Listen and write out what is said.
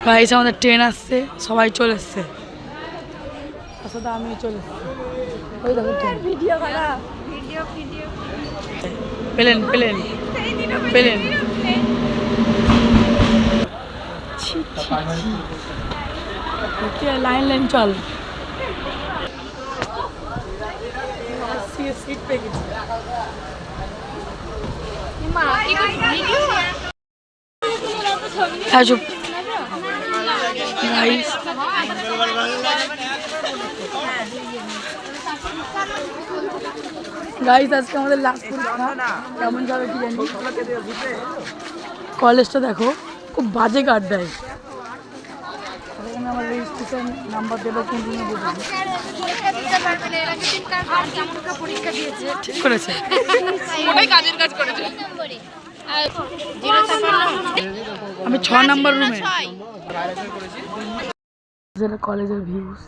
Guys আমাদের train আসছে, সবাই চলে এসছে, আসলে আমিও চলে এসছি। ওই দেখো ট্রেন, ভিডিও করা ভিডিও ভিডিও পেলেন পেলেন পেলেন। লাইন লাইন চল, সিট পেয়ে গেছি। হ্যাঁ চুপ গাইস, গাইস আজকে আমাদের লাস্ট পরীক্ষা, কেমন যাবে কি জানি। কলেজটা দেখো, খুব বাজে গার্ড দেয়। এখানে আমার রেজিস্ট্রেশন নাম্বার দেবে, কোন দিনে দেবে ঠিক করেছে, ওটাই কাজের কাজ করেছে। আমি 6 নাম্বার রুমে। কলেজের ভিউজ।